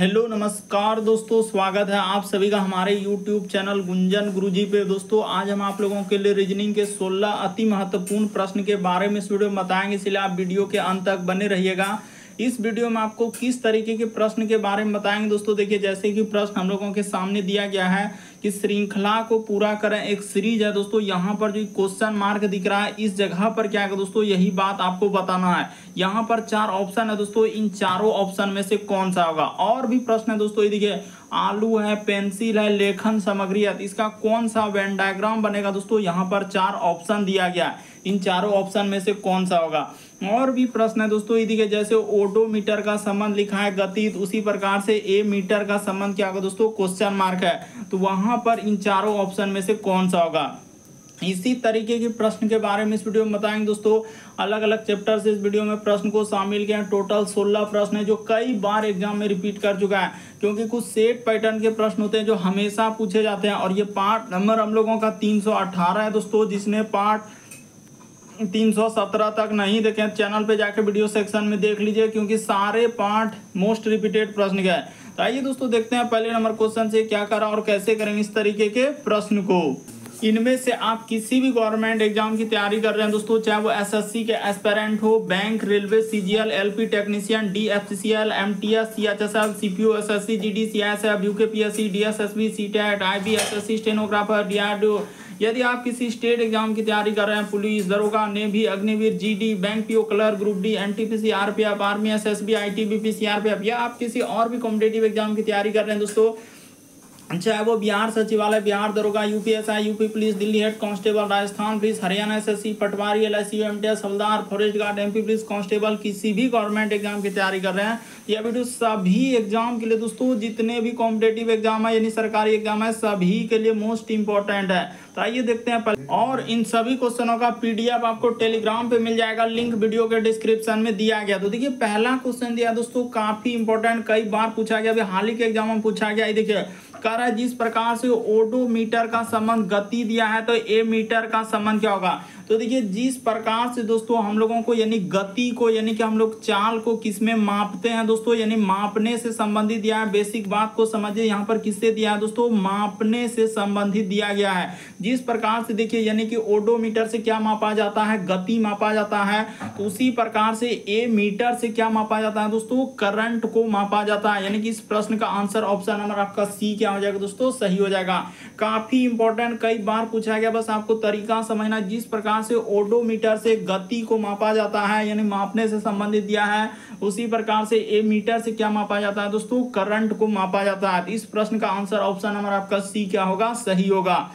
Hello नमस्कार दोस्तों, स्वागत है आप सभी का हमारे YouTube चैनल गुंजन गुरुजी पे। दोस्तों आज हम आप लोगों के लिए रीजनिंग के 16 अति महत्वपूर्ण प्रश्न के बारे में इस वीडियो में बताएंगे, इसलिए आप वीडियो के अंत तक बने रहिएगा। इस वीडियो में आपको किस तरीके के प्रश्न के बारे में बताएंगे दोस्तों। देखिए जैसे कि प्रश्न हम लोगों के सामने दिया गया है कि श्रृंखला को पूरा करें, एक सीरीज है दोस्तों। यहाँ पर जो क्वेश्चन मार्क दिख रहा है इस जगह पर क्या है दोस्तों, यही बात आपको बताना है। यहाँ पर 4 ऑप्शन है दोस्तों, इन चारों ऑप्शन में से कौन सा होगा। और भी प्रश्न है दोस्तों, ये देखिए आलू है, पेंसिल है, लेखन सामग्री है, इसका कौन सा वेन डायग्राम बनेगा दोस्तों। यहाँ पर 4 ऑप्शन दिया गया है, इन चारों ऑप्शन में से कौन सा होगा। और भी प्रश्न है दोस्तों, ये देखिए जैसे ओडोमीटर का संबंध लिखा है गति, तो उसी प्रकार से ए मीटर का संबंध क्या होगा दोस्तों, क्वेश्चन मार्क है, तो वहां पर इन चारों ऑप्शन में से कौन सा होगा। इसी तरीके के प्रश्न के बारे में इस वीडियो में बताएंगे दोस्तों। अलग अलग चैप्टर से इस वीडियो में प्रश्न को शामिल किया। टोटल 16 प्रश्न है जो कई बार एग्जाम में रिपीट कर चुका है, क्योंकि कुछ सेट पैटर्न के प्रश्न होते हैं जो हमेशा पूछे जाते हैं। और ये पार्ट नंबर हम लोगों का 318 है दोस्तों। जिसने पार्ट 317 तक नहीं देखे चैनल पे जाके वीडियो सेक्शन में देख लीजिए, क्योंकि सारे पार्ट मोस्ट रिपीटेड प्रश्न के हैं। तो आइए दोस्तों देखते हैं पहले नंबर क्वेश्चन से क्या करा और कैसे करेंगे इस तरीके के प्रश्न को। इनमें से आप किसी भी गवर्नमेंट एग्जाम की तैयारी कर रहे हैं दोस्तों, चाहे वो एसएससी के एस्पिरेंट हो, bank, railway, CGL, LP technician, DFCCL, MTS, CHSL, CPO, SSC, GD, CSF, UKPSC, DSSB, CTET, IBSSC, stenographer, DRDO. यदि आप किसी स्टेट एग्जाम की तैयारी कर रहे हैं, पुलिस, दरोगा, navy, Agniveer, GD, bank PO, clerk, group D, NTPC, RPF, army, SSB, ITBP, CRPF, या आप किसी और भी कॉम्पिटेटिव एग्जाम की तैयारी कर रहे हैं दोस्तों, चाहे वो बिहार सचिवालय, बिहार दरोगा, UPSI, UP police, Delhi head constable, Rajasthan police, Haryana SSC, पटवारी, एलआईसी, एमटीएस, हवलदार, forest guard, MP police constable, किसी भी गवर्नमेंट एग्जाम की तैयारी कर रहे हैं, यह वीडियो सभी एग्जाम के लिए दोस्तों, जितने भी कॉम्पिटेटिव एग्जाम है यानी सरकारी एग्जाम है, सभी के लिए मोस्ट इंपॉर्टेंट है। तो आइए देखते हैं पहले। और इन सभी क्वेश्चनों का पीडीएफ आपको टेलीग्राम पे मिल जाएगा, लिंक वीडियो के डिस्क्रिप्शन में दिया गया। तो देखिए पहला क्वेश्चन दिया दोस्तों, काफी इंपॉर्टेंट, कई बार पूछा गया, अभी हाल ही के एग्जाम में पूछा गया। देखिए कह रहा है जिस प्रकार से ओडोमीटर का संबंध गति दिया है तो ए मीटर का संबंध क्या होगा। तो देखिए जिस प्रकार से दोस्तों हम लोगों को यानी गति को यानी कि हम लोग चाल को किस में मापते हैं दोस्तों, यानी मापने से संबंधित दिया है। बेसिक बात को समझिए, यहाँ पर किससे दिया है दोस्तों, मापने से संबंधित दिया गया है। जिस प्रकार से देखिए यानी कि ओडोमीटर से क्या मापा जाता है, गति मापा जाता है, तो उसी प्रकार से ए मीटर से क्या मापा जाता है दोस्तों, करंट को मापा जाता है। यानी कि इस प्रश्न का आंसर ऑप्शन नंबर आपका सी क्या हो जाएगा दोस्तों, सही हो जाएगा। काफी इंपॉर्टेंट, कई बार पूछा गया, बस आपको तरीका समझना। जिस प्रकार से ओडोमीटर से गति को मापा जाता है यानी मापने से संबंधित दिया है, उसी प्रकार से ए मीटर से क्या मापा जाता है दोस्तों, करंट को मापा जाता है। इस प्रश्न का आंसर ऑप्शन नंबर आपका सी क्या होगा, सही होगा।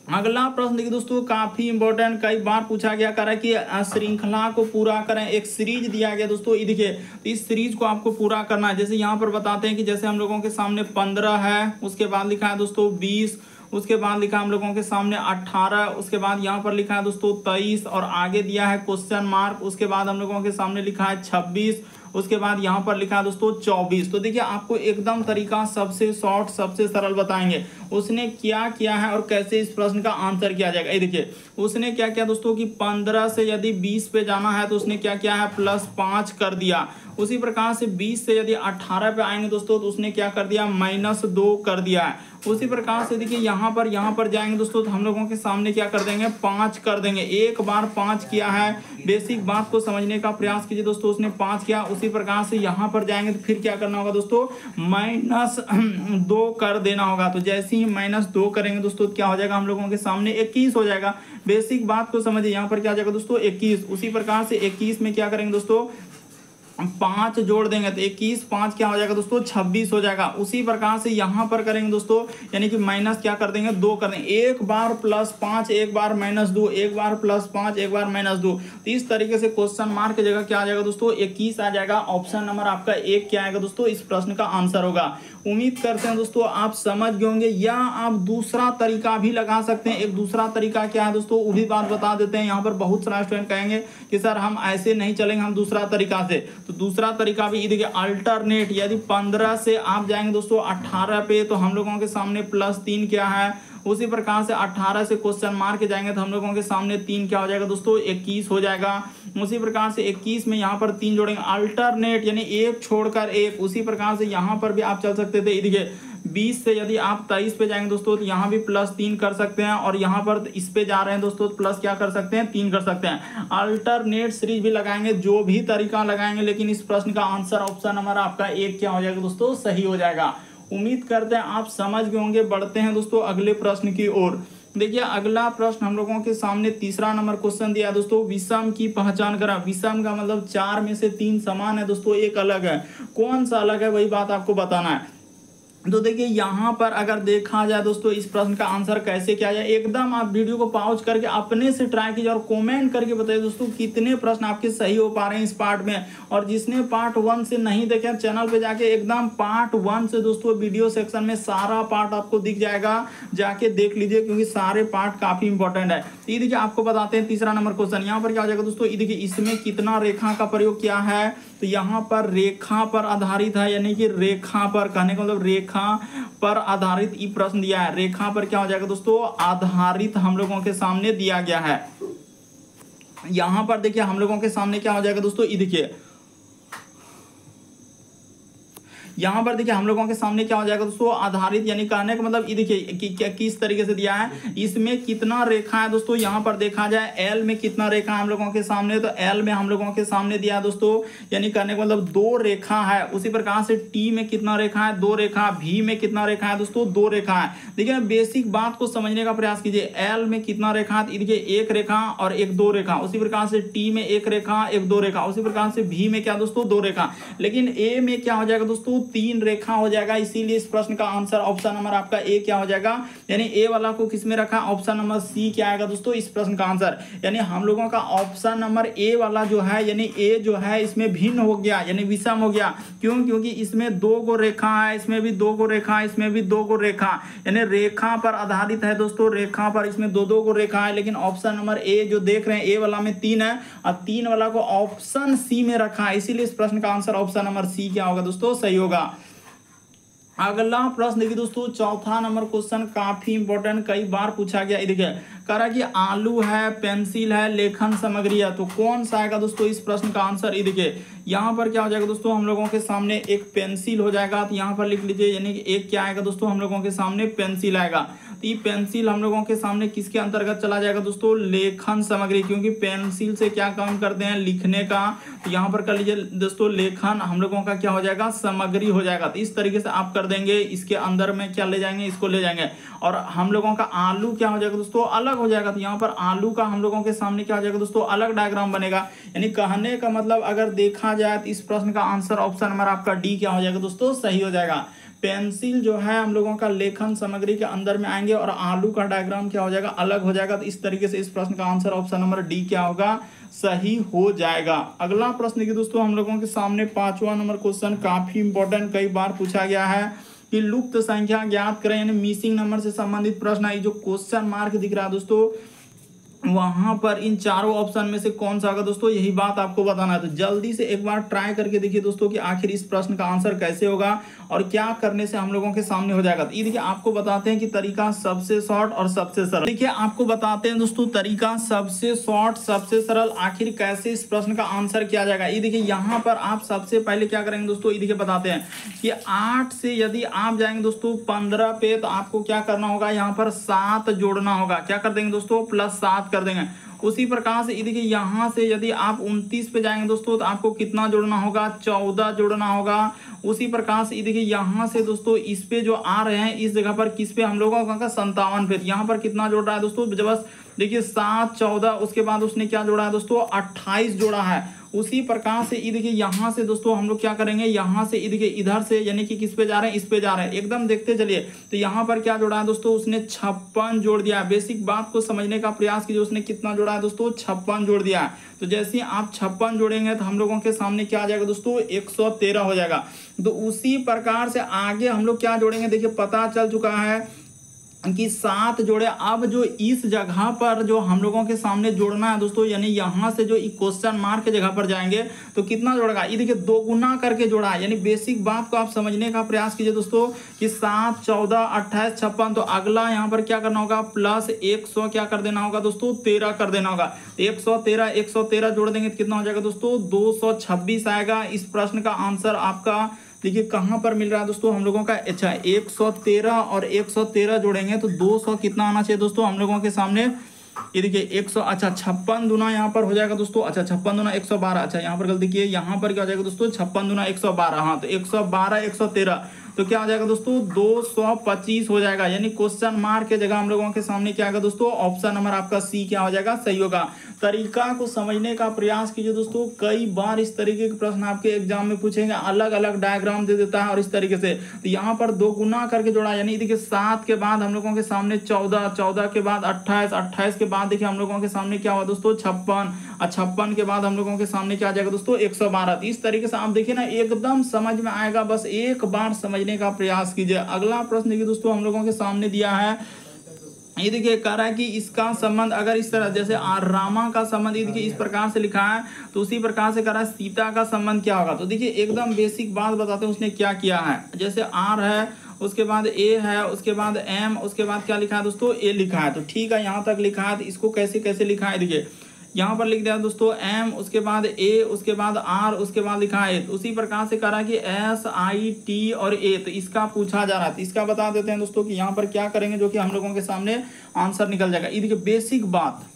अगला प्रश्न देखिए दोस्तों, काफी इंपॉर्टेंट, कई बार पूछा गया, करा कि श्रृंखला को पूरा करें, एक सीरीज दिया गया दोस्तों। ये देखिए तो इस सीरीज को आपको पूरा करना है। जैसे यहाँ पर बताते हैं कि जैसे हम लोगों के सामने 15 है, उसके बाद लिखा है दोस्तों 20, उसके बाद लिखा हम लोगों के सामने 18, उसके बाद यहाँ पर लिखा है दोस्तों 23 और आगे दिया है क्वेश्चन मार्क, उसके बाद हम लोगों के सामने लिखा है 26, उसके बाद यहाँ पर लिखा है दोस्तों 24। तो देखिए आपको एकदम तरीका सबसे शॉर्ट सबसे सरल बताएंगे उसने क्या किया है और कैसे इस प्रश्न का आंसर किया जाएगा। ये देखिए उसने क्या किया दोस्तों कि 15 से यदि 20 पे जाना है तो उसने क्या किया है, +5 कर दिया। उसी प्रकार से 20 से यदि 18 पे आएंगे दोस्तों तो उसने क्या कर दिया, -2 कर दिया है। उसी प्रकार से देखिए यहाँ पर जाएंगे दोस्तों तो हम लोगों के सामने क्या कर देंगे, 5 कर देंगे। एक बार 5 किया है, बेसिक बात को समझने का प्रयास कीजिए दोस्तों, उसने 5 किया। उसी प्रकार से यहाँ पर जाएंगे तो फिर क्या करना होगा दोस्तों, -2 कर देना होगा। तो जैसे ही -2 करेंगे दोस्तों क्या हो जाएगा, हम लोगों के सामने 21 हो जाएगा। बेसिक बात को समझिए, यहाँ पर क्या आ जाएगा दोस्तों 21। उसी प्रकार से 21 में क्या करेंगे दोस्तों, 5 जोड़ देंगे तो 21, 5 क्या हो जाएगा दोस्तों, 26 हो जाएगा। उसी प्रकार से यहाँ पर करेंगे दोस्तों, यानी कि माइनस क्या कर देंगे, 2 कर देंगे। एक बार +5, एक बार -2, एक बार +5, एक बार -2। तो इस तरीके से क्वेश्चन मार्क की जगह क्या आ जाएगा दोस्तों, 21 आ जाएगा। ऑप्शन नंबर आपका 1 क्या आएगा दोस्तों, इस प्रश्न का आंसर होगा। उम्मीद करते हैं दोस्तों आप समझ गए होंगे, या आप दूसरा तरीका भी लगा सकते हैं। एक दूसरा तरीका क्या है दोस्तों, वो भी बात बता देते हैं। यहाँ पर बहुत सारा स्टूडेंट कहेंगे कि सर हम ऐसे नहीं चलेंगे, हम दूसरा तरीका से। तो दूसरा तरीका भी देखिए, अल्टरनेट, यदि 15 से आप जाएंगे दोस्तों 18 पे तो हम लोगों के सामने +3 क्या है, उसी प्रकार से 18 से क्वेश्चन मार के जाएंगे तो हम लोगों के सामने 3 क्या हो जाएगा दोस्तों, 21 हो जाएगा। उसी प्रकार से 21 में यहाँ पर 3 जोड़ेंगे, अल्टरनेट यानी एक छोड़कर एक। उसी प्रकार से यहाँ पर भी आप चल सकते थे, देखिए 20 से यदि आप 23 पे जाएंगे दोस्तों तो यहाँ भी +3 कर सकते हैं, और यहाँ पर इस पे जा रहे हैं दोस्तों तो प्लस क्या कर सकते हैं, 3 कर सकते हैं। अल्टरनेट सीरीज भी लगाएंगे, जो भी तरीका लगाएंगे, लेकिन इस प्रश्न का आंसर ऑप्शन नंबर आपका 1 क्या हो जाएगा दोस्तों, सही हो जाएगा। उम्मीद करते हैं आप समझ गए होंगे। बढ़ते हैं दोस्तों अगले प्रश्न की ओर। देखिए अगला प्रश्न हम लोगों के सामने तीसरा नंबर क्वेश्चन दिया है दोस्तों, विषम की पहचान करा। विषम का मतलब 4 में से 3 समान है दोस्तों, एक अलग है। कौन सा अलग है वही बात आपको बताना है। तो देखिए यहाँ पर अगर देखा जाए दोस्तों इस प्रश्न का आंसर कैसे किया जाए, एकदम आप वीडियो को पॉज करके अपने से ट्राई कीजिए और कमेंट करके बताइए दोस्तों कितने प्रश्न आपके सही हो पा रहे हैं इस पार्ट में। और जिसने पार्ट 1 से नहीं देखे चैनल पे जाके एकदम पार्ट 1 से दोस्तों वीडियो सेक्शन में सारा पार्ट आपको दिख जाएगा, जाके देख लीजिए क्योंकि सारे पार्ट काफी इंपॉर्टेंट है। तो ये देखिए आपको बताते हैं तीसरा नंबर क्वेश्चन यहाँ पर क्या हो जाएगा दोस्तों, ये देखिए इसमें कितना रेखा का प्रयोग किया है, तो यहाँ पर रेखा पर आधारित है, यानी कि रेखा पर, कहने का मतलब रेखा पर आधारित ये प्रश्न दिया है। रेखा पर क्या हो जाएगा दोस्तों, आधारित हम लोगों के सामने दिया गया है। यहां पर देखिए हम लोगों के सामने क्या हो जाएगा दोस्तों, ये देखिए यहाँ पर देखिए हम लोगों के सामने क्या हो जाएगा दोस्तों, आधारित, यानी कहने का मतलब ये देखिए किस तरीके से दिया है, इसमें कितना रेखा है दोस्तों। यहाँ पर देखा जाए एल में कितना रेखा है हम लोगों के सामने, तो एल में हम लोगों के सामने दिया है दोस्तों, यानी कहने का मतलब 2 रेखा है। उसी प्रकार से टी में कितना रेखा है, 2 रेखा। भी में कितना रेखा है दोस्तों, 2 रेखा है। देखिए बेसिक बात को समझने का प्रयास कीजिए। एल में कितना रेखा है, देखिए 1 रेखा और 1 2 रेखा। उसी प्रकार से टी में 1 रेखा 1 2 रेखा। उसी प्रकार से भी में क्या दोस्तों, 2 रेखा। लेकिन ए में क्या हो जाएगा दोस्तों, 3 रेखा हो जाएगा। इसीलिए इस प्रश्न का आंसर ऑप्शन नंबर आपका ए क्या हो जाएगा, यानी ए वाला को किसमें रखा, ऑप्शन नंबर सी क्या आएगा दोस्तों इस प्रश्न का आंसर। यानी हम लोगों का ऑप्शन नंबर ए वाला जो है, यानी ए जो है इसमें भिन्न हो गया, यानी विषम हो गया। क्यों, क्योंकि इसमें 2 गो रेखा है, इसमें भी 2 गो रेखा, इसमें भी 2 गो रेखा, यानी रेखा पर आधारित है दोस्तों। रेखा पर इसमें 2 गो रेखा है, लेकिन ऑप्शन नंबर ए जो देख रहे हैं ए वाला में 3 है और 3 वाला को ऑप्शन सी में रखा है। इसीलिए इस प्रश्न का आंसर ऑप्शन नंबर सी क्या होगा दोस्तों, सही होगा। अगला प्रश्न देखिए दोस्तों, चौथा नंबर क्वेश्चन काफी इंपॉर्टेंट, कई बार पूछा गया। देखिए कह रहा है कि आलू है, पेंसिल है, लेखन सामग्री है, तो कौन सा आएगा दोस्तों इस प्रश्न का आंसर। ये देखिए यहाँ पर क्या हो जाएगा दोस्तों, हम लोगों के सामने एक पेंसिल हो जाएगा, तो यहाँ पर लिख लीजिए, यानी कि एक क्या आएगा दोस्तों, हम लोगों के सामने पेंसिल आएगा। तो ये पेंसिल हम लोगों के सामने किसके अंतर्गत चला जाएगा दोस्तों, लेखन सामग्री, क्योंकि पेंसिल से क्या काम करते हैं, लिखने का। तो यहाँ पर कर लीजिए दोस्तों लेखन हम लोगों का क्या हो जाएगा, सामग्री हो जाएगा। तो इस तरीके से आप कर देंगे, इसके अंदर में क्या ले जाएंगे, इसको ले जाएंगे। और हम लोगों का आलू क्या हो जाएगा दोस्तों, अलग हो जाएगा। तो यहाँ पर आलू का हम लोगों के सामने क्या हो जाएगा दोस्तों, अलग डायग्राम बनेगा। यानी कहने का मतलब अगर देखा जाए तो इस प्रश्न का आंसर ऑप्शन नंबर आपका डी क्या हो जाएगा दोस्तों, सही हो जाएगा। पेंसिल जो है हम लोगों का लेखन सामग्री के अंदर में आएंगे और आलू का डायग्राम क्या हो जाएगा, अलग हो जाएगा। तो इस तरीके से इस प्रश्न का आंसर ऑप्शन नंबर डी क्या होगा, सही हो जाएगा। अगला प्रश्न देखिए दोस्तों, हम लोगों के सामने 5वां नंबर क्वेश्चन काफी इंपॉर्टेंट, कई बार पूछा गया है कि लुप्त संख्या ज्ञात करें, यानी मिसिंग नंबर से संबंधित प्रश्न है। जो क्वेश्चन मार्क दिख रहा है दोस्तों, वहां पर इन चारों ऑप्शन में से कौन सा होगा दोस्तों, यही बात आपको बताना है। तो जल्दी से एक बार ट्राई करके देखिए दोस्तों कि आखिर इस प्रश्न का आंसर कैसे होगा और क्या करने से हम लोगों के सामने हो जाएगा। तो ये देखिए आपको बताते हैं कि तरीका सबसे शॉर्ट और सबसे सरल। देखिए आपको बताते हैं दोस्तों तरीका सबसे शॉर्ट सबसे सरल, आखिर कैसे इस प्रश्न का आंसर किया जाएगा। ये देखिए यहाँ पर आप सबसे पहले क्या करेंगे दोस्तों, ये देखिए बताते हैं कि 8 से यदि आप जाएंगे दोस्तों 15 पे, तो आपको क्या करना होगा, यहाँ पर 7 जोड़ना होगा। क्या कर देंगे दोस्तों, +7 कर देंगे। उसी प्रकार से देखिए यहाँ से यदि आप 29 पे जाएंगे दोस्तों, तो आपको कितना जोड़ना होगा, 14 जोड़ना होगा। उसी प्रकार से देखिए यहाँ से दोस्तों इस पे जो आ रहे हैं, इस जगह पर किस पे, हम लोगों का 57 पे, यहाँ पर कितना जोड़ रहा है दोस्तों, बस देखिए 7 14, उसके बाद उसने क्या जोड़ा है दोस्तों, 28 जोड़ा है। उसी प्रकार से ये देखिए यहाँ से दोस्तों हम लोग क्या करेंगे, यहाँ से ये देखिए इधर से, यानी कि किस पे जा रहे हैं, इस पे जा रहे हैं, एकदम देखते चलिए। तो यहाँ पर क्या जोड़ा है दोस्तों, उसने 56 जोड़ दिया है। बेसिक बात को समझने का प्रयास कीजिए, उसने कितना जोड़ा है दोस्तों, 56 जोड़ दिया है। तो जैसे आप 56 जोड़ेंगे तो हम लोगों के सामने क्या आ जाएगा दोस्तों, 113 हो जाएगा। तो उसी प्रकार से आगे हम लोग क्या जोड़ेंगे, देखिए पता चल चुका है कि 7 जोड़े। अब जो इस जगह पर जो हम लोगों के सामने जोड़ना है दोस्तों, यानी यहाँ से जो क्वेश्चन मार्क के जगह पर जाएंगे तो कितना जोड़ेगा, ये देखिए 2 गुना करके जोड़ा है। यानी बेसिक बात को आप समझने का प्रयास कीजिए दोस्तों कि 7, 14, 28, 56। तो अगला यहाँ पर क्या करना होगा, प्लस 100 क्या कर देना होगा दोस्तों, 13 कर देना होगा। 113 जोड़ देंगे तो कितना हो जाएगा दोस्तों, 226 आएगा। इस प्रश्न का आंसर आपका देखिए कहाँ पर मिल रहा है दोस्तों हम लोगों का, अच्छा 113 और 113 जोड़ेंगे तो 200 कितना आना चाहिए दोस्तों हम लोगों के सामने, ये देखिए 100, अच्छा 56 दूना यहाँ पर हो जाएगा दोस्तों, अच्छा 56 दूना 112, अच्छा यहाँ पर गलती की है, यहाँ पर क्या हो जाएगा दोस्तों 56 दूना 112, हाँ तो 112 113 तो क्या हो जाएगा दोस्तों 225 हो जाएगा। यानी क्वेश्चन मार्क के जगह हम लोगों के सामने क्या आएगा दोस्तों, ऑप्शन नंबर आपका सी क्या हो जाएगा, सही होगा। तरीका को समझने का प्रयास कीजिए दोस्तों, कई बार इस तरीके के प्रश्न आपके एग्जाम में पूछेंगे, अलग अलग डायग्राम दे देता है और इस तरीके से। तो यहाँ पर 2 गुना करके जोड़ा, यानी देखिए 7 के बाद हम लोगों के सामने 14, 14 के बाद 28, 28 के बाद देखिए हम लोगों के सामने क्या हुआ दोस्तों 56, और 56 के बाद हम लोगों के सामने क्या आ जाएगा दोस्तों 112। इस तरीके से आप देखिए ना एकदम समझ में आएगा, बस एक बार समझने का प्रयास कीजिए। अगला प्रश्न देखिए दोस्तों हम लोगों के सामने दिया है, ये देखिए कह रहा है कि इसका संबंध अगर इस तरह, जैसे रामा का संबंध ये देखिए इस प्रकार से लिखा है, तो उसी प्रकार से कह रहा है सीता का संबंध क्या होगा। तो देखिए एकदम बेसिक बात बताते हैं उसने क्या किया है। जैसे आर है, उसके बाद ए है, उसके बाद एम, उसके बाद क्या लिखा है दोस्तों ए लिखा है। तो ठीक है यहाँ तक लिखा है, तो इसको कैसे कैसे लिखा है देखिए यहाँ पर लिख दिया दोस्तों एम, उसके बाद ए, उसके बाद आर, उसके बाद लिखा है। तो उसी प्रकार से कह रहा है कि एस आई टी और ए, तो इसका पूछा जा रहा है। तो इसका बता देते हैं दोस्तों कि यहाँ पर क्या करेंगे जो कि हम लोगों के सामने आंसर निकल जाएगा। ये देखिए बेसिक बात,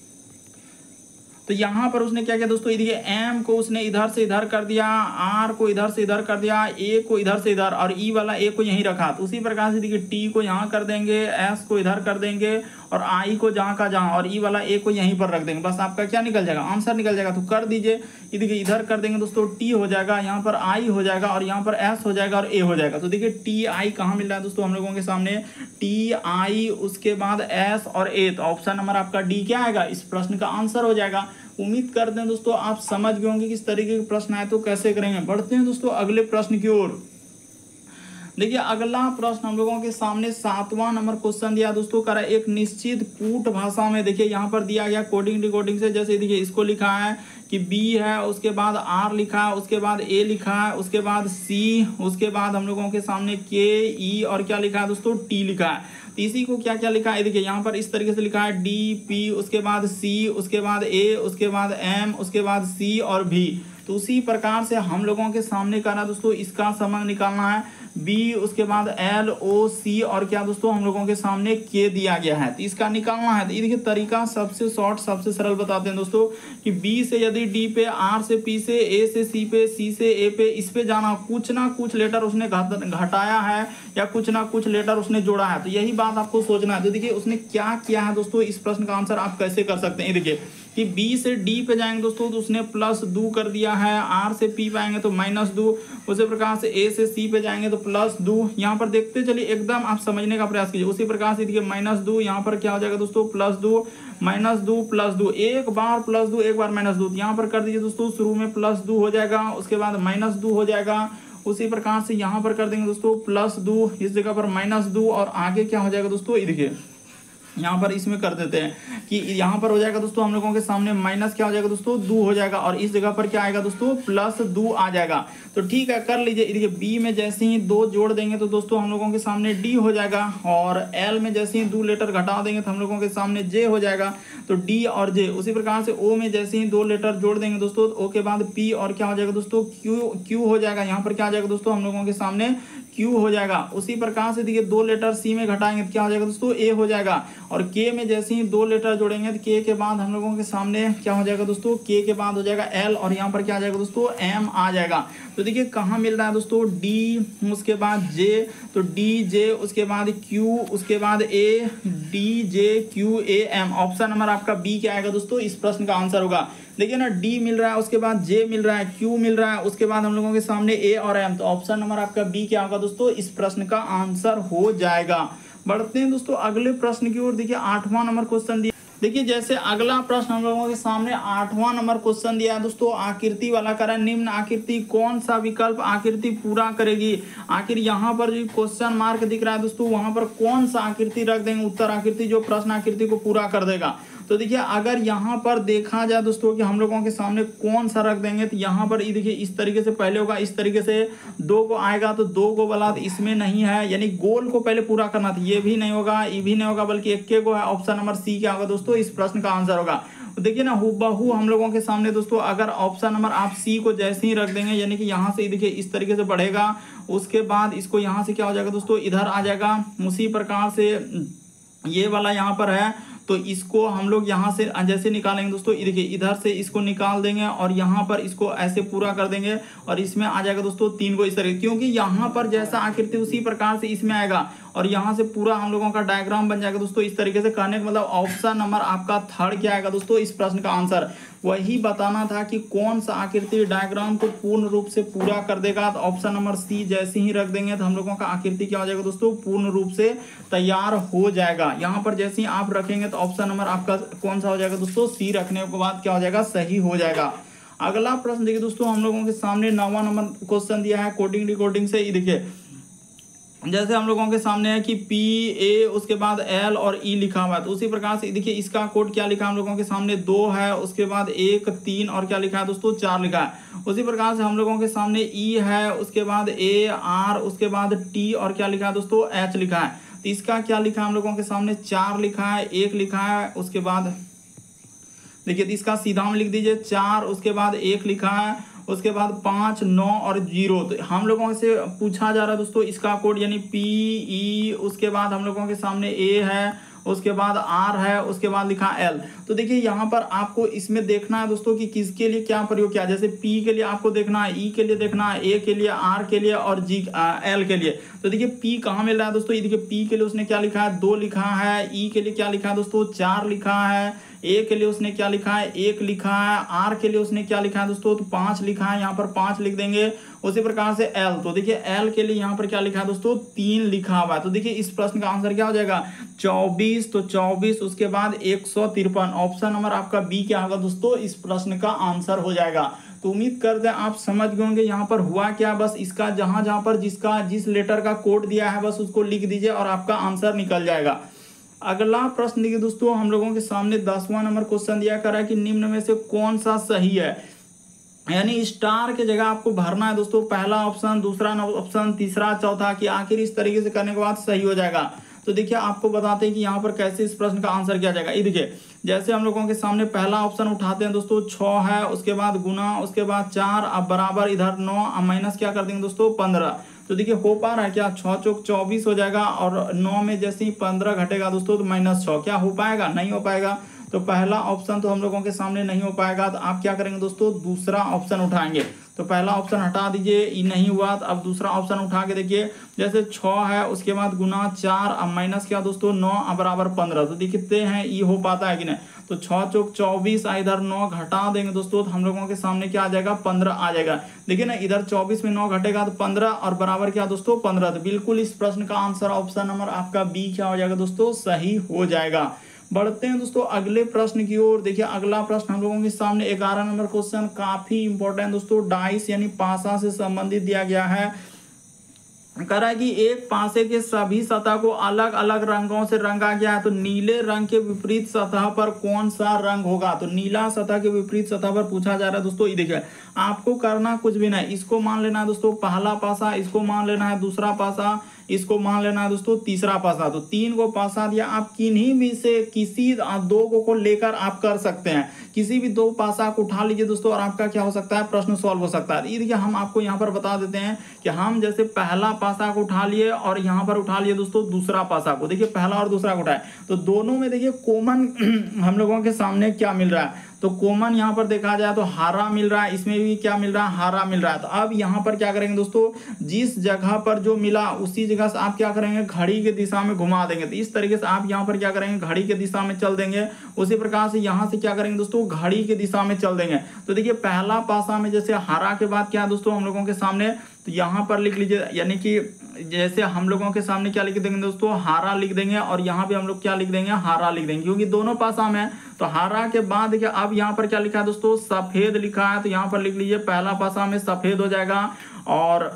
तो यहाँ पर उसने क्या किया दोस्तों, ये देखिए एम को उसने इधर से इधर कर दिया, आर को इधर से इधर कर दिया, ए को इधर से इधर, और ई वाला ए को यहीं रखा। तो उसी प्रकार से देखिए टी को यहाँ कर देंगे, एस को इधर कर देंगे, और आई को जहाँ का जहाँ, और ई वाला ए को यहीं पर रख देंगे। बस आपका क्या निकल जाएगा, आंसर निकल जाएगा। तो कर दीजिए, ये देखिए इधर कर देंगे दोस्तों टी हो जाएगा, यहाँ पर आई हो जाएगा, और यहाँ पर एस हो जाएगा, और ए हो जाएगा। तो देखिए टी आई कहाँ मिल रहा है दोस्तों हम लोगों के सामने, टी आई, उसके बाद एस और ए। तो ऑप्शन नंबर आपका डी क्या आएगा, इस प्रश्न का आंसर हो जाएगा। उम्मीद करते हैं दोस्तों आप समझ गए होंगे किस तरीके के प्रश्न आए तो कैसे करेंगे। बढ़ते हैं दोस्तों अगले प्रश्न की ओर। देखिए अगला प्रश्न हम लोगों के सामने 7वां नंबर क्वेश्चन दिया दोस्तों, करा एक निश्चित कूट भाषा में। देखिए यहाँ पर दिया गया कोडिंग डिकोडिंग से, जैसे देखिए इसको लिखा है कि बी है, उसके बाद आर लिखा है, उसके बाद ए लिखा है, उसके बाद सी, उसके बाद हम लोगों के सामने के, ई, और क्या लिखा है दोस्तों टी लिखा है। तो इसी को क्या क्या लिखा है देखिए यहाँ पर इस तरीके से लिखा है डी, पी, उसके बाद सी, उसके बाद ए, उसके बाद एम, उसके बाद सी और भी। तो उसी प्रकार से हम लोगों के सामने करना दोस्तों इसका संबंध निकालना है, बी, उसके बाद एल, ओ, सी, और क्या दोस्तों हम लोगों के सामने के दिया गया है। तो इसका निकालना है। तो ये देखिए तरीका सबसे शॉर्ट सबसे सरल बताते हैं दोस्तों कि बी से यदि डी पे, आर से पी से, ए से सी पे, सी से ए पे, इस पे जाना, कुछ ना कुछ लेटर उसने घटाया है या कुछ ना कुछ लेटर उसने जोड़ा है। तो यही बात आपको सोचना है। तो देखिए उसने क्या किया है दोस्तों, इस प्रश्न का आंसर आप कैसे कर सकते हैं। देखिए कि बी से डी पे जाएंगे दोस्तों तो उसने +2 कर दिया है, आर से पी पे आएंगे तो -2, उसी प्रकार से ए से सी पे जाएंगे तो +2। यहाँ पर देखते चलिए एकदम आप समझने का प्रयास कीजिए। उसी प्रकार से देखिए -2, यहाँ पर क्या हो जाएगा दोस्तों +2, -2, +2, एक बार +2, एक बार -2। यहाँ पर कर दीजिए दोस्तों, शुरू में +2 हो जाएगा, उसके बाद -2 हो जाएगा। उसी प्रकार से यहाँ पर कर देंगे दोस्तों +2, इस जगह पर -2, और आगे क्या हो जाएगा दोस्तों, ये देखिए यहाँ पर इसमें कर देते हैं कि यहाँ पर हो जाएगा दोस्तों हम लोगों के सामने माइनस क्या हो जाएगा दोस्तों 2 हो जाएगा, और इस जगह पर क्या आएगा दोस्तों +2 आ जाएगा। तो ठीक है कर लीजिए। देखिए बी में जैसे ही 2 जोड़ देंगे तो दोस्तों हम लोगों के सामने डी हो जाएगा, और एल में जैसे ही 2 लेटर घटा देंगे तो हम लोगों के सामने जे हो जाएगा, तो डी और जे। उसी प्रकार से ओ में जैसे ही 2 लेटर जोड़ देंगे दोस्तों, ओ के बाद पी, और क्या हो जाएगा दोस्तों क्यू हो जाएगा। यहाँ पर क्या आ जाएगा दोस्तों हम लोगों के सामने क्यू हो जाएगा। उसी प्रकार से देखिए 2 लेटर सी में घटाएंगे तो क्या हो जाएगा दोस्तों ए हो जाएगा, और के में जैसे ही 2 लेटर जोड़ेंगे तो के बाद हम लोगों के सामने क्या हो जाएगा दोस्तों के बाद हो जाएगा एल, और यहाँ पर क्या आ जाएगा दोस्तों एम आ जाएगा। तो देखिए कहाँ मिल रहा है दोस्तों डी, उसके बाद जे, तो डी जे, उसके बाद क्यू, उसके बाद A, D J Q A M. Option number आपका बी क्या आएगा दोस्तों, इस प्रश्न का आंसर होगा। देखिए ना डी मिल रहा है, उसके बाद जे मिल रहा है, क्यू मिल रहा है, उसके बाद हम लोगों के सामने ए और एम। तो ऑप्शन नंबर आपका बी क्या होगा दोस्तों, इस प्रश्न का आंसर हो जाएगा। बढ़ते हैं दोस्तों अगले प्रश्न की ओर। देखिए 8वां नंबर क्वेश्चन दिया देखिए जैसे अगला प्रश्न हम लोगों के सामने 8वां नंबर क्वेश्चन दिया है दोस्तों, आकृति वाला करा है। निम्न आकृति कौन सा विकल्प आकृति पूरा करेगी। आखिर यहाँ पर जो क्वेश्चन मार्क दिख रहा है दोस्तों, वहां पर कौन सा आकृति रख देंगे, उत्तर आकृति जो प्रश्न आकृति को पूरा कर देगा। तो देखिए अगर यहाँ पर देखा जाए दोस्तों कि हम लोगों के सामने कौन सा रख देंगे, तो यहाँ पर देखिए इस तरीके से पहले होगा, इस तरीके से 2 को आएगा तो 2 को वाला इसमें नहीं है, यानी गोल को पहले पूरा करना था। ये भी नहीं होगा, ये भी नहीं होगा, बल्कि 1 को है। ऑप्शन नंबर सी क्या होगा दोस्तों, इस प्रश्न का आंसर होगा। देखिए ना हूबहू हम लोगों के सामने दोस्तों, अगर ऑप्शन नंबर आप सी को जैसे ही रख देंगे, यानी कि यहाँ से देखिए इस तरीके से बढ़ेगा, उसके बाद इसको यहाँ से क्या हो जाएगा दोस्तों, इधर आ जाएगा। उसी प्रकार से ये वाला यहाँ पर है, तो इसको हम लोग यहाँ से जैसे निकालेंगे दोस्तों, देखिए इधर से इसको निकाल देंगे और यहाँ पर इसको ऐसे पूरा कर देंगे और इसमें आ जाएगा दोस्तों 3 को इस तरह, क्योंकि यहाँ पर जैसा आकृति उसी प्रकार से इसमें आएगा और यहाँ से पूरा हम लोगों का डायग्राम बन जाएगा दोस्तों। इस तरीके से कहने का मतलब ऑप्शन नंबर आपका 3 क्या आएगा दोस्तों, इस प्रश्न का आंसर। वही बताना था कि कौन सा आकृति डायग्राम को पूर्ण रूप से पूरा कर देगा, तो ऑप्शन नंबर सी जैसे ही रख देंगे तो हम लोगों का आकृति क्या हो जाएगा दोस्तों, पूर्ण रूप से तैयार हो जाएगा। यहाँ पर जैसे ही आप रखेंगे तो ऑप्शन नंबर आपका कौन सा हो जाएगा दोस्तों, सी रखने के बाद क्या हो जाएगा, सही हो जाएगा। अगला प्रश्न देखिए दोस्तों, हम लोगों के सामने 9वां नंबर क्वेश्चन दिया है कोडिंग डिकोडिंग से। देखिए जैसे हम लोगों के सामने है कि पी ए उसके बाद एल और ई लिखा हुआ है, तो उसी प्रकार से देखिए इसका कोड क्या लिखा है हम लोगों के सामने, 2 है, उसके बाद 1 3 और क्या लिखा है दोस्तों, 4 लिखा है। उसी प्रकार से हम लोगों के सामने ई है, उसके बाद ए आर, उसके बाद टी और क्या लिखा है दोस्तों, एच लिखा है। तो इसका क्या लिखा है हम लोगों के सामने, 4 लिखा है, 1 लिखा है, उसके बाद देखिए इसका सीधा में लिख दीजिए 4, उसके बाद 1 लिखा है, उसके बाद 5 9 और 0। तो हम लोगों से पूछा जा रहा है दोस्तों इसका कोड, यानी पी ई, उसके बाद हम लोगों के सामने ए है, उसके बाद आर है, उसके बाद लिखा एल। तो देखिए यहाँ पर आपको इसमें देखना है दोस्तों कि किसके लिए क्या प्रयोग किया। जैसे पी के लिए आपको देखना है, ई के लिए देखना है, ए के लिए, आर के लिए और जी एल के लिए। तो देखिए पी कहाँ मिल रहा है दोस्तों, ये देखिए पी के लिए उसने क्या लिखा है, 2 लिखा है, ई के लिए क्या लिखा है दोस्तों, 4 लिखा है, ए के लिए उसने क्या लिखा है, 1 लिखा है, आर के लिए उसने क्या लिखा है दोस्तों, तो 5 लिखा है, यहाँ पर 5 लिख देंगे। उसी प्रकार से एल, तो देखिए एल के लिए यहाँ पर क्या लिखा है दोस्तों, 3 लिखा हुआ है। तो देखिए इस प्रश्न का आंसर क्या हो जाएगा, 24। तो 24 उसके बाद 153, ऑप्शन नंबर आपका बी क्या होगा दोस्तों, इस प्रश्न का आंसर हो जाएगा। तो उम्मीद करते हैं आप समझ गए होंगे यहाँ पर हुआ क्या। बस इसका जहां पर जिस लेटर का कोड दिया है बस उसको लिख दीजिए और आपका आंसर निकल जाएगा। अगला प्रश्न देखिए दोस्तों, हम लोगों के सामने 10वां नंबर क्वेश्चन दिया करा है कि निम्न में से कौन सा सही है, यानी स्टार के जगह आपको भरना है दोस्तों, पहला ऑप्शन, दूसरा ऑप्शन, तीसरा, चौथा, कि आखिर इस तरीके से करने के बाद सही हो जाएगा। तो देखिए आपको बताते हैं कि यहाँ पर कैसे इस प्रश्न का आंसर किया जाएगा। ये देखिए जैसे हम लोगों के सामने पहला ऑप्शन उठाते हैं दोस्तों, 6 है, उसके बाद गुना, उसके बाद 4, अब बराबर इधर 9, अब माइनस क्या कर देंगे दोस्तों, 15। तो देखिए हो पा रहा है क्या, 6 चौक 24 हो जाएगा और 9 में जैसे ही 15 घटेगा दोस्तों तो -6, क्या हो पाएगा, नहीं हो पाएगा। तो पहला ऑप्शन तो हम लोगों के सामने नहीं हो पाएगा, तो आप क्या करेंगे दोस्तों, दूसरा ऑप्शन उठाएंगे। तो पहला ऑप्शन हटा दीजिए, ये नहीं हुआ, तो अब दूसरा ऑप्शन उठा के देखिए, जैसे 6 है, उसके बाद गुना 4, अब माइनस क्या दोस्तों 9, अब बराबर 15। तो दिखते हैं ये हो पाता है कि नहीं। तो 6 चौक 24, इधर 9 घटा देंगे दोस्तों तो हम लोगों के सामने क्या आ जाएगा, 15 आ जाएगा। देखिए ना इधर 24 में 9 घटेगा तो 15 और बराबर क्या दोस्तों 15। तो बिल्कुल इस प्रश्न का आंसर ऑप्शन नंबर आपका बी क्या हो जाएगा दोस्तों, सही हो जाएगा। बढ़ते हैं दोस्तों अगले प्रश्न की ओर। देखिए अगला प्रश्न हम लोगों के सामने 11 नंबर क्वेश्चन काफी इंपॉर्टेंट दोस्तों, डाइस यानी पासा से संबंधित दिया गया है। कह रहा है कि एक पासे के सभी सतह को अलग अलग रंगों से रंगा गया है, तो नीले रंग के विपरीत सतह पर कौन सा रंग होगा। तो नीला सतह के विपरीत सतह पर पूछा जा रहा है दोस्तों। ये देखिए आपको करना कुछ भी नहीं, इसको मान लेना है दोस्तों पहला पासा, इसको मान लेना है दूसरा पासा, इसको मान लेना है दोस्तों तीसरा पासा। तो 3 को पासा दिया, आप किन्हीं भी से किसी 2 को लेकर आप कर सकते हैं, किसी भी 2 पासा को उठा लीजिए दोस्तों और आपका क्या हो सकता है, प्रश्न सॉल्व हो सकता है। ये देखिए हम आपको यहाँ पर बता देते हैं कि हम जैसे पहला पासा को उठा लिए और यहाँ पर उठा लिए दोस्तों दूसरा पासा को, देखिए पहला और दूसरा को उठाए, तो दोनों में देखिए कॉमन हम लोगों के सामने क्या मिल रहा है, तो कॉमन यहाँ पर देखा जाए तो हरा मिल रहा है, इसमें भी क्या मिल रहा है, हरा मिल रहा है। तो अब यहाँ पर क्या करेंगे दोस्तों, जिस जगह पर जो मिला उसी जगह से आप क्या करेंगे, घड़ी के दिशा में घुमा देंगे। तो इस तरीके से आप यहाँ पर क्या करेंगे, घड़ी के दिशा में चल देंगे। उसी प्रकार से यहाँ से क्या करेंगे दोस्तों, घड़ी के दिशा में चल देंगे। तो देखिए पहला पासा में जैसे हरा के बाद क्या है दोस्तों हम लोगों के सामने, तो यहाँ पर लिख लीजिए, यानी कि जैसे हम लोगों के सामने क्या लिख देंगे दोस्तों, हारा लिख देंगे, और यहाँ पे हम लोग क्या लिख देंगे, हारा लिख देंगे, क्योंकि दोनों पास आम है। तो हारा के बाद देखिए अब यहाँ पर क्या लिखा है दोस्तों, सफेद लिखा है, तो यहाँ पर लिख लीजिए पहला पासा में सफेद हो जाएगा। और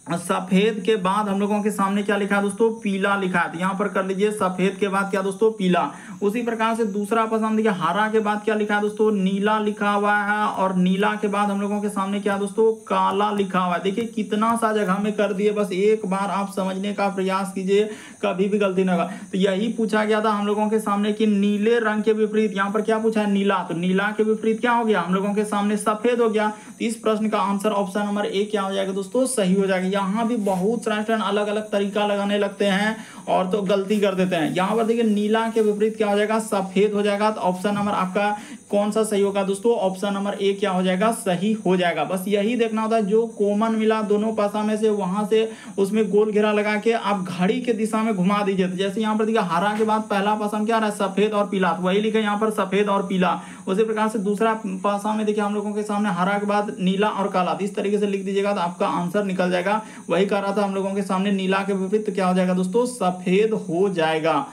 सफेद के बाद हम लोगों के सामने क्या लिखा है दोस्तों, पीला लिखा है, तो यहाँ पर कर लीजिए सफेद के बाद क्या दोस्तों, पीला। उसी प्रकार से दूसरा पसंद देखिए, हरा के बाद क्या लिखा है दोस्तों, नीला लिखा हुआ है, और नीला के बाद हम लोगों के सामने क्या दोस्तों, काला लिखा हुआ है। देखिए कितना सा जगह में कर दिए, बस एक बार आप समझने का प्रयास कीजिए, कभी भी गलती ना होगा। तो यही पूछा गया था हम लोगों के सामने कि नीले रंग के विपरीत, यहाँ पर क्या पूछा है, नीला, तो नीला के विपरीत क्या हो गया, हम लोगों के सामने सफेद हो गया। तो इस प्रश्न का आंसर ऑप्शन नंबर ए क्या हो जाएगा दोस्तों, सही हो जाएगा। यहाँ भी बहुत स्टूडेंट अलग अलग तरीका लगाने लगते हैं और तो गलती कर देते हैं। यहाँ पर देखिए नीला के विपरीत क्या हो जाएगा, सफेद हो जाएगा। तो ऑप्शन नंबर आपका कौन सा सही होगा दोस्तों, ऑप्शन नंबर ए क्या हो जाएगा, सही हो जाएगा। बस यही देखना होता है, जो कॉमन मिला दोनों पासा में से, वहां से उसमें गोल घेरा लगा के आप घड़ी के दिशा में घुमा दीजिए। तो जैसे यहाँ पर देखिए हरा के बाद पहला पासा में क्या रहा है, सफेद और पीला, तो वही लिखे यहाँ पर सफेद और पीला। उसी प्रकार से दूसरा पासा में देखिए हम लोगों के सामने हरा के बाद नीला और काला, इस तरीके से लिख दीजिएगा तो आपका आंसर निकल जाएगा। वही कह रहा था हम लोगों के सामने नीला के विपरीत तो क्या हो जाएगा दोस्तों, सफेद हो जाएगा।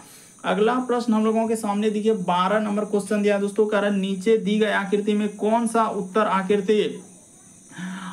अगला प्रश्न हम लोगों के सामने देखिए 12 नंबर क्वेश्चन दिया दोस्तों, कह रहा है नीचे दी गई आकृति में कौन सा उत्तर आकृति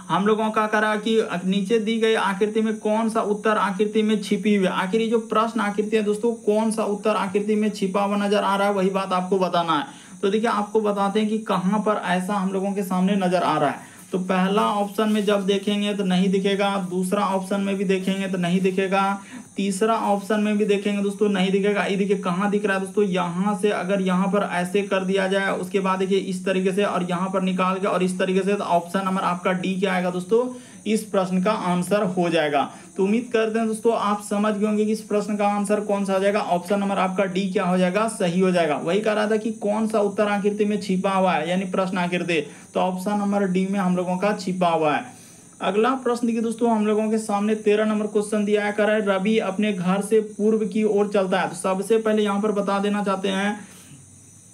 हम लोगों का करा कि नीचे दी गई आकृति में कौन सा उत्तर आकृति में छिपी हुई है। आखिर ये जो प्रश्न आकृति है दोस्तों, कौन सा उत्तर आकृति में छिपा हुआ नजर आ रहा है, वही बात आपको बताना है। तो देखिए आपको बताते हैं कि कहां पर ऐसा हम लोगों के सामने नजर आ रहा है। तो पहला ऑप्शन में जब देखेंगे तो नहीं दिखेगा, दूसरा ऑप्शन में भी देखेंगे तो नहीं दिखेगा, तीसरा ऑप्शन में भी देखेंगे दोस्तों नहीं दिखेगा। ये देखिए कहाँ दिख रहा है दोस्तों, यहाँ से अगर यहाँ पर ऐसे कर दिया जाए, उसके बाद देखिए इस तरीके से और यहाँ पर निकाल के और इस तरीके से, तो ऑप्शन नंबर आपका डी क्या आएगा दोस्तों, इस प्रश्न का आंसर हो जाएगा। तो उम्मीद करते हैं दोस्तों आप समझ गए होंगे कि इस प्रश्न का आंसर कौन सा हो जाएगा, ऑप्शन नंबर आपका डी क्या हो जाएगा, सही हो जाएगा। वही कह रहा था कि कौन सा उत्तर आकृति में छिपा हुआ है, यानी प्रश्न आकृति, तो ऑप्शन नंबर डी में हम लोगों का छिपा हुआ है। अगला प्रश्न देखिए दोस्तों, हम लोगों के सामने 13 नंबर क्वेश्चन दिया है, कर रहा है रवि अपने घर से पूर्व की ओर चलता है। तो सबसे पहले यहाँ पर बता देना चाहते हैं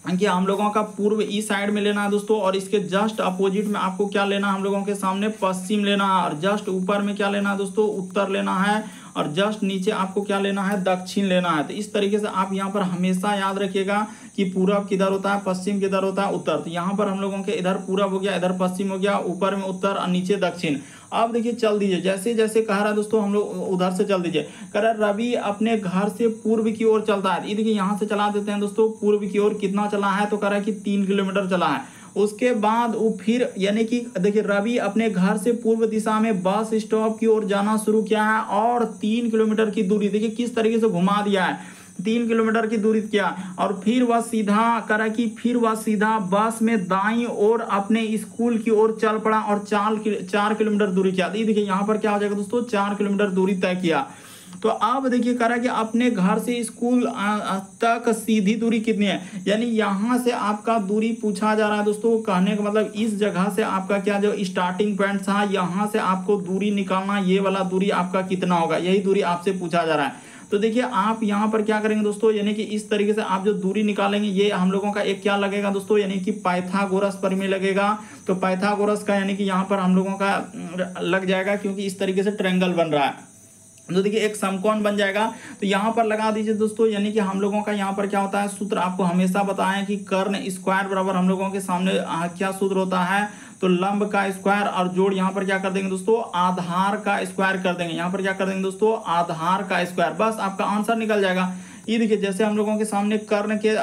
कि हम लोगों का पूर्व इस साइड में लेना है दोस्तों, और इसके जस्ट अपोजिट में आपको क्या लेना है, हम लोगों के सामने पश्चिम लेना है, और जस्ट ऊपर में क्या लेना है दोस्तों, उत्तर लेना है, और जस्ट नीचे आपको क्या लेना है, दक्षिण लेना है। तो इस तरीके से आप यहाँ पर हमेशा याद रखिएगा कि पूरब किधर होता है, पश्चिम किधर होता है, उत्तर। तो यहाँ पर हम लोगों के इधर पूरब हो गया, इधर पश्चिम हो गया, ऊपर में उत्तर और नीचे दक्षिण। अब देखिए चल दीजिए, जैसे जैसे कह रहा है दोस्तों हम लोग उधर से चल दीजिए। कह रहा है रवि अपने घर से पूर्व की ओर चलता है। ये देखिए यहाँ से चला देते हैं दोस्तों, पूर्व की ओर कितना चला है, तो कह रहा है कि 3 किलोमीटर चला है। उसके बाद वो फिर यानी कि देखिए रवि अपने घर से पूर्व दिशा में बस स्टॉप की ओर जाना शुरू किया है, और 3 किलोमीटर की दूरी देखिए किस तरीके से घुमा दिया है, 3 किलोमीटर की दूरी किया, और फिर वह सीधा करा कि फिर वह सीधा बस में दाईं ओर अपने स्कूल की ओर चल पड़ा और 4 किलोमीटर दूरी किया। देखिए यहाँ पर क्या हो जाएगा दोस्तों, 4 किलोमीटर दूरी तय किया। तो अब देखिए कह रहा है कि अपने घर से स्कूल तक सीधी दूरी कितनी है, यानी यहाँ से आपका दूरी पूछा जा रहा है दोस्तों। कहने का मतलब इस जगह से आपका क्या जो स्टार्टिंग पॉइंट था, यहाँ से आपको दूरी निकालना, ये वाला दूरी आपका कितना होगा, यही दूरी आपसे पूछा जा रहा है। तो देखिए आप यहाँ पर क्या करेंगे दोस्तों, यानी कि इस तरीके से आप जो दूरी निकालेंगे, ये हम लोगों का एक क्या लगेगा दोस्तों, यानी कि पाइथागोरस प्रमेय लगेगा। तो पाइथागोरस का यानी कि यहाँ पर हम लोगों का लग जाएगा, क्योंकि इस तरीके से ट्रायंगल बन रहा है, तो देखिए एक समकोण बन जाएगा। तो यहाँ पर लगा दीजिए दोस्तों, यानी कि हम लोगों का यहाँ पर क्या होता है, सूत्र आपको हमेशा बताएं कि कर्ण स्क्वायर बराबर हम लोगों के सामने क्या सूत्र होता है, तो लंब का स्क्वायर, और जोड़ यहाँ पर क्या कर देंगे दोस्तों, आधार का स्क्वायर कर देंगे। यहाँ पर क्या कर देंगे दोस्तों, आधार का स्क्वायर, बस आपका आंसर निकल जाएगा। ये देखिए जैसे हम लोगों के सामने कर्ण के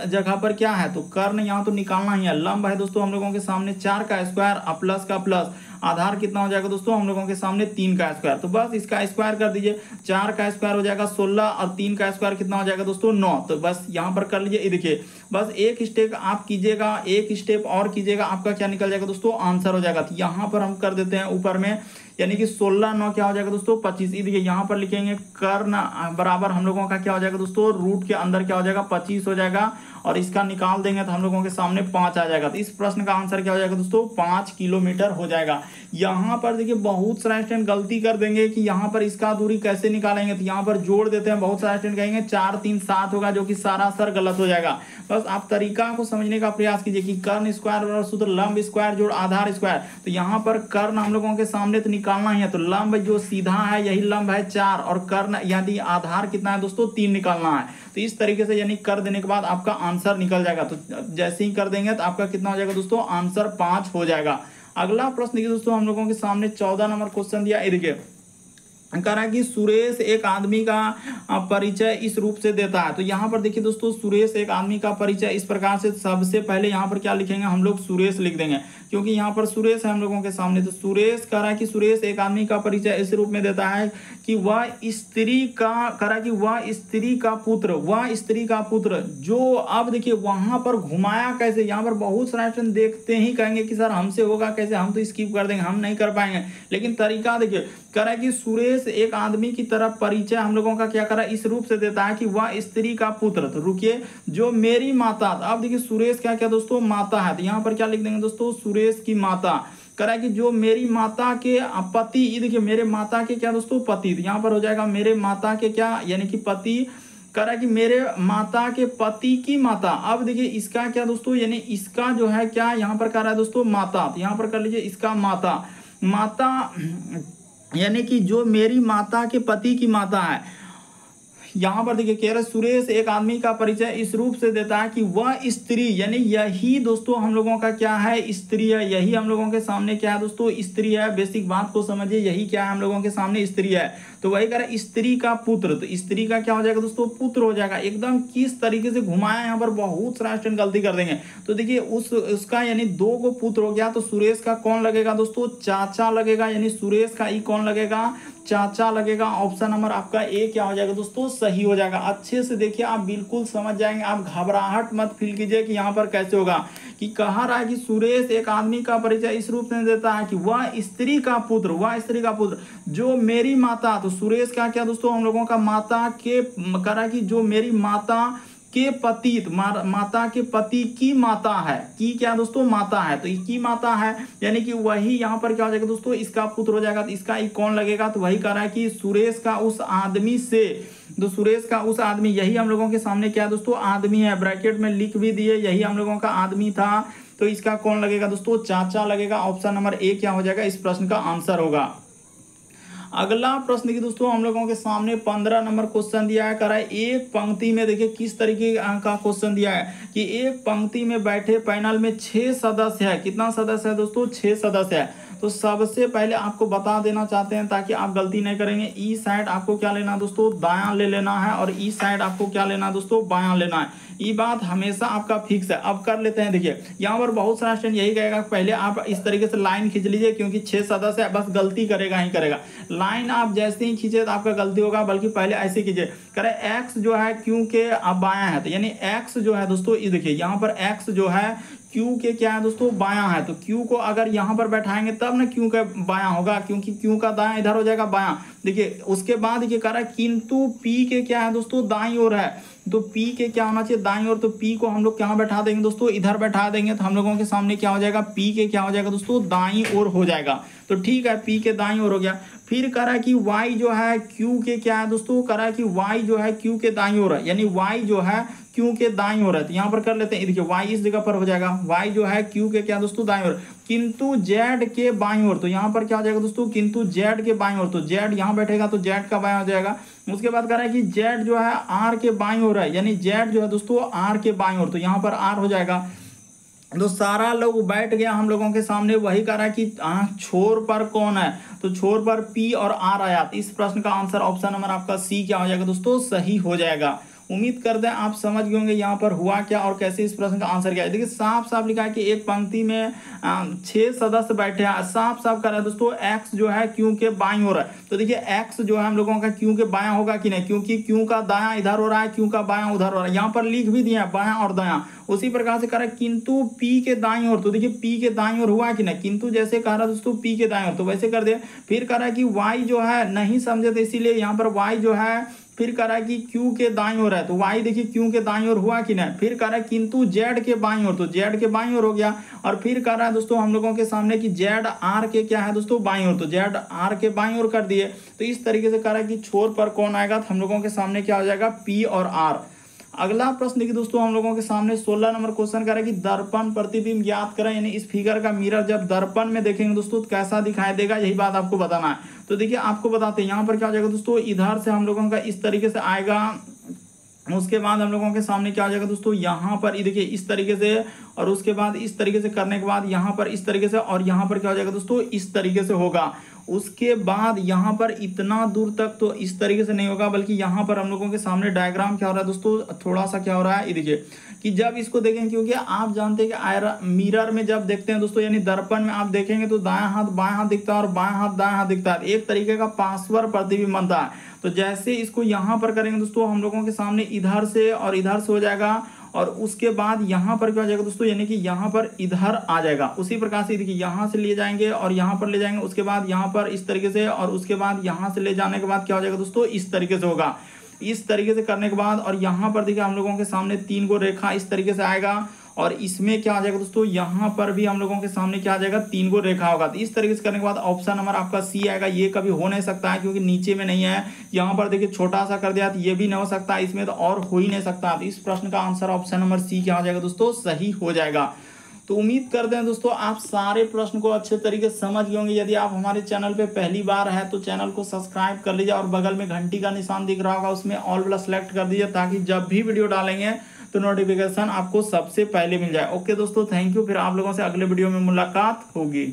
जगह पर क्या है, तो कर्ण यहाँ तो निकालना ही है। लंब है दोस्तों हम लोगों के सामने 4 का स्क्वायर, प्लस का प्लस, आधार कितना हो जाएगा दोस्तों, हम लोगों के सामने 3 का स्क्वायर। तो बस इसका स्क्वायर कर दीजिए, 4 का स्क्वायर हो जाएगा 16, और 3 का स्क्वायर कितना हो जाएगा दोस्तों, 9। तो बस यहाँ पर कर लीजिए। ये देखिए बस एक स्टेप आप कीजिएगा, एक स्टेप और कीजिएगा, आपका क्या निकल जाएगा दोस्तों, आंसर हो जाएगा। तो यहाँ पर हम कर देते हैं ऊपर में, यानी कि 16 9 क्या हो जाएगा दोस्तों, 25। देखिए यहाँ पर लिखेंगे कर्ण बराबर हम लोगों का क्या हो जाएगा दोस्तों, दोस्तों रूट के अंदर क्या हो जाएगा 25 हो जाएगा और इसका निकाल देंगे तो हम लोगों के सामने 5 आ जाएगा। तो इस प्रश्न का आंसर क्या हो जाएगा दोस्तों 5 किलोमीटर हो जाएगा। यहाँ पर देखिए बहुत सारे स्टूडेंट गलती कर देंगे कि यहाँ पर इसका दूरी कैसे निकालेंगे, तो यहाँ पर जोड़ देते हैं। बहुत सारे स्टूडेंट कहेंगे 4 3 7 होगा, जो कि सरासर गलत हो जाएगा। बस आप तरीका को समझने का प्रयास कीजिए कि कर्ण स्क्वायर और सूत्र लंब स्क्वायर जोड़ आधार स्क्वायर। तो यहाँ पर कर्ण हम लोगों के सामने तो निकालना ही है, तो लंब जो सीधा है यही लंब है 4 और कर्ण यानी आधार कितना है दोस्तों 3 निकालना है। तो इस तरीके से यानी कर देने के बाद आपका आंसर निकल जाएगा। तो जैसे ही कर देंगे तो आपका कितना हो जाएगा दोस्तों आंसर 5 हो जाएगा। अगला प्रश्न देखिए दोस्तों हम लोगों के सामने 14 नंबर क्वेश्चन दिया। देखिए कह रहा है कि सुरेश एक आदमी का परिचय इस रूप से देता है। तो यहाँ पर देखिए दोस्तों सुरेश एक आदमी का परिचय इस प्रकार से, सबसे पहले यहाँ पर क्या लिखेंगे हम लोग सुरेश लिख देंगे, क्योंकि यहाँ पर सुरेश है हम लोगों के सामने। तो सुरेश कह रहा है कि सुरेश एक आदमी का परिचय इस रूप में देता है कि वह स्त्री का, कह रहा है कि वह स्त्री का पुत्र, वह स्त्री का पुत्र जो, अब देखिए वहां पर घुमाया कैसे, यहाँ पर बहुत सारे ऑप्शन देखते ही कहेंगे कि सर हमसे होगा कैसे, हम तो स्किप कर देंगे, हम नहीं कर पाएंगे। लेकिन तरीका देखिए कह रहा है कि सुरेश एक आदमी की तरफ परिचय हम लोगों का क्या कर रहा है इस रूप से देता है कि वह स्त्री का पुत्र, तो रुकिए जो मेरी माता, अब देखिए सुरेश क्या क्या दोस्तों माता है, तो यहाँ पर क्या लिख देंगे दोस्तों सुरेश की माता। कह रहा है कि जो मेरी माता के पति, देखिए मेरे माता के क्या दोस्तों पति, तो यहाँ पर हो जाएगा मेरे माता के क्या यानी कि पति। कह रहा है कि मेरे माता के पति की माता, अब देखिए इसका क्या दोस्तों यानी इसका जो है क्या यहाँ पर कह रहा है दोस्तों माता, तो यहाँ पर कर लीजिए इसका माता, माता यानी कि जो मेरी माता के पति की माता है। यहाँ पर देखिए कह रहे सुरेश एक आदमी का परिचय इस रूप से देता है कि वह स्त्री, यानी यही दोस्तों हम लोगों का क्या है स्त्री है, यही हम लोगों के सामने क्या है दोस्तों स्त्री है। बेसिक बात को समझिए, यही क्या है हम लोगों के सामने स्त्री है। तो वही कह रहा है स्त्री का पुत्र, तो स्त्री का क्या हो जाएगा दोस्तों पुत्र हो जाएगा। एकदम किस तरीके से घुमाया, यहाँ पर बहुत सारा स्टूडेंट गलती कर देंगे। तो देखिए उसका यानी 2 को पुत्र हो गया, तो सुरेश का कौन लगेगा दोस्तों चाचा लगेगा, यानी सुरेश का ई कौन लगेगा चाचा लगेगा। ऑप्शन नंबर आपका ए क्या हो जाएगा दोस्तों सही हो जाएगा। अच्छे से देखिए आप बिल्कुल समझ जाएंगे, आप घबराहट मत फील कीजिए कि यहाँ पर कैसे होगा। कि कहा रहा है कि सुरेश एक आदमी का परिचय इस रूप में देता है कि वह स्त्री का पुत्र, वह स्त्री का पुत्र जो मेरी माता, तो सुरेश का क्या दोस्तों हम लोगों का माता के, कह रहा है कि जो मेरी माता के पति, माता के पति की माता है, की क्या दोस्तों माता है, तो की माता है यानी कि वही यहाँ पर क्या हो जाएगा दोस्तों इसका पुत्र हो जाएगा। तो इसका एक कौन लगेगा, तो वही कह रहा है कि सुरेश का उस आदमी से, तो सुरेश का उस आदमी, यही हम लोगों के सामने क्या दोस्तों आदमी है, ब्रैकेट में लिख भी दिए यही हम लोगों का आदमी था। तो इसका कौन लगेगा दोस्तों चाचा लगेगा। ऑप्शन नंबर ए क्या हो जाएगा इस प्रश्न का आंसर होगा। अगला प्रश्न देखिए दोस्तों हम लोगों के सामने 15 नंबर क्वेश्चन दिया है। कह रहा है एक पंक्ति में, देखिए किस तरीके का क्वेश्चन दिया है कि एक पंक्ति में बैठे पैनल में 6 सदस्य है। कितना सदस्य है दोस्तों 6 सदस्य है। तो सबसे पहले आपको बता देना चाहते हैं ताकि आप गलती नहीं करेंगे, ई साइड आपको क्या लेना दोस्तों दायां ले लेना है और ई साइड आपको क्या लेना दोस्तों बायां लेना है। ये बात हमेशा आपका फिक्स है। अब कर लेते हैं, देखिए यहाँ पर बहुत सारा स्टूडेंट यही कहेगा पहले आप इस तरीके से लाइन खींच लीजिए, क्योंकि 6 सदस्य है, बस गलती करेगा ही करेगा। लाइन आप जैसे ही खींचे तो आपका गलती होगा, बल्कि पहले ऐसे कीजिए। करे एक्स जो है क्यू के अब बायां है, तो यानी एक्स जो है दोस्तों ये देखिए यहाँ पर एक्स जो है क्यू के क्या है दोस्तों बायां है। तो क्यू को अगर यहाँ पर बैठाएंगे तब ना क्यू का बायां होगा, क्योंकि क्यू का दायां इधर हो जाएगा बायां। देखिए उसके बाद देखिए कह रहा है किंतु पी के क्या है दोस्तों दाईं ओर है, तो पी के क्या होना चाहिए दाईं ओर। तो पी को हम लोग कहाँ बैठा देंगे दोस्तों इधर बैठा देंगे, तो हम लोगों के सामने क्या हो जाएगा पी के क्या हो जाएगा दोस्तों दाईं ओर हो जाएगा। तो ठीक है पी के दाईं ओर हो गया। फिर कह रहा है कि y जो है q के क्या है दोस्तों, कह रहा है कि y जो है q के दाईं ओर है, यानी y जो है q के दाईं ओर है। तो यहाँ पर कर लेते हैं, देखिए y इस जगह पर हो जाएगा, y जो है q के क्या दोस्तों दाईं ओर, किंतु z के बाईं ओर। तो यहाँ पर क्या हो जाएगा दोस्तों किंतु z के बाईं ओर, तो z यहाँ बैठेगा तो z का बायां हो जाएगा। उसके बाद कह रहा है कि z जो है r के बाईं ओर है, यानी z जो है दोस्तों r के बाईं ओर, तो यहाँ पर r हो जाएगा। तो सारा लोग बैठ गया हम लोगों के सामने। वही कह रहा है कि छोर पर कौन है, तो छोर पर P और R आया। इस प्रश्न का आंसर ऑप्शन नंबर आपका सी क्या हो जाएगा दोस्तों सही हो जाएगा। उम्मीद करते हैं आप समझ गए होंगे यहाँ पर हुआ क्या और कैसे इस प्रश्न का आंसर क्या है। देखिए साफ साफ लिखा है कि एक पंक्ति में 6 सदस्य बैठे हैं। साफ साफ कर रहा है दोस्तों x जो है q के बाईं ओर है। तो देखिए x जो है हम लोगों का q के बायां होगा कि नहीं, क्योंकि q का दायां इधर हो रहा है, q का बायां उधर हो रहा है। यहाँ पर लिख भी दिया है बायां और दायां। उसी प्रकार से कह रहा है किंतु p के दाईं ओर, तो देखिए p के दाईं ओर हुआ कि नहीं, किंतु जैसे कह रहा है दोस्तों p के दाईं ओर, तो वैसे कर दिया। फिर कह रहा है कि y जो है नहीं समझे, तो इसीलिए यहाँ पर y जो है फिर कह रहा है कि क्यू के दाईं ओर है, तो वाई देखिए क्यू के दाईं ओर हुआ कि नहीं। फिर कह रहा है किंतु जेड के बाईं ओर, तो जेड के बाईं ओर हो गया। और फिर कह रहा है दोस्तों हम लोगों के सामने कि जेड आर के क्या है दोस्तों, बाईं ओर, तो जेड आर के बाईं ओर कर दिए। तो इस तरीके से कह रहा है कि छोर पर कौन आएगा, तो हम लोगों के सामने क्या हो जाएगा, पी और आर। अगला प्रश्न देखिए दोस्तों हम लोगों के सामने 16 नंबर क्वेश्चन कर रहा है कि दर्पण प्रतिबिंब ज्ञात करें, यानी इस फिगर का मिरर जब दर्पण में देखेंगे दोस्तों तो कैसा दिखाई देगा, यही बात आपको बताना है। तो देखिए आपको बताते हैं यहाँ पर क्या हो जाएगा दोस्तों, इधर से हम लोगों का इस तरीके से आएगा, उसके बाद हम लोगों के सामने क्या आ जाएगा दोस्तों, यहाँ पर देखिए इस तरीके से, और उसके बाद इस तरीके से करने के बाद यहाँ पर इस तरीके से, और यहाँ पर क्या हो जाएगा दोस्तों, इस तरीके से होगा। उसके बाद यहाँ पर इतना दूर तक तो इस तरीके से नहीं होगा, बल्कि यहाँ पर हम लोगों के सामने डायग्राम क्या हो रहा है दोस्तों, थोड़ा सा क्या हो रहा है, ये देखिए कि जब इसको देखेंगे, क्योंकि आप जानते हैं कि मिरर में जब देखते हैं दोस्तों, यानी दर्पण में आप देखेंगे तो दायां हाथ बाएं हाथ दिखता है और बाएं हाथ दाएं हाथ दिखता है, एक तरीके का पार्श्व प्रतिबिंब बनता है। तो जैसे इसको यहाँ पर करेंगे दोस्तों हम लोगों के सामने इधर से और इधर से हो जाएगा, और उसके बाद यहाँ पर क्या हो जाएगा दोस्तों, यानी कि यहाँ पर इधर आ जाएगा। उसी प्रकार से देखिए यहाँ से ले जाएंगे और यहाँ पर ले जाएंगे, उसके बाद यहाँ पर इस तरीके से, और उसके बाद यहाँ से ले जाने के बाद क्या हो जाएगा दोस्तों, इस तरीके से होगा। इस तरीके से करने के बाद और यहाँ पर देखिए हम लोगों के सामने 3 गो रेखा इस तरीके से आएगा, और इसमें क्या आ जाएगा दोस्तों, यहाँ पर भी हम लोगों के सामने क्या आ जाएगा, 3 गो रेखा होगा। तो इस तरीके से करने के बाद ऑप्शन नंबर आपका सी आएगा। ये कभी हो नहीं सकता है क्योंकि नीचे में नहीं है, यहाँ पर देखिए छोटा सा कर दिया, तो ये भी नहीं हो सकता, इसमें तो और हो ही नहीं सकता। तो इस प्रश्न का आंसर ऑप्शन नंबर सी क्या हो जाएगा दोस्तों, सही हो जाएगा। तो उम्मीद करते हैं दोस्तों आप सारे प्रश्न को अच्छे तरीके से समझ गए होंगे। यदि आप हमारे चैनल पे पहली बार है तो चैनल को सब्सक्राइब कर लीजिए, और बगल में घंटी का निशान दिख रहा होगा उसमें ऑल वाला सेलेक्ट कर दीजिए, ताकि जब भी वीडियो डालेंगे तो नोटिफिकेशन आपको सबसे पहले मिल जाए। ओके दोस्तों, थैंक यू। फिर आप लोगों से अगले वीडियो में मुलाकात होगी।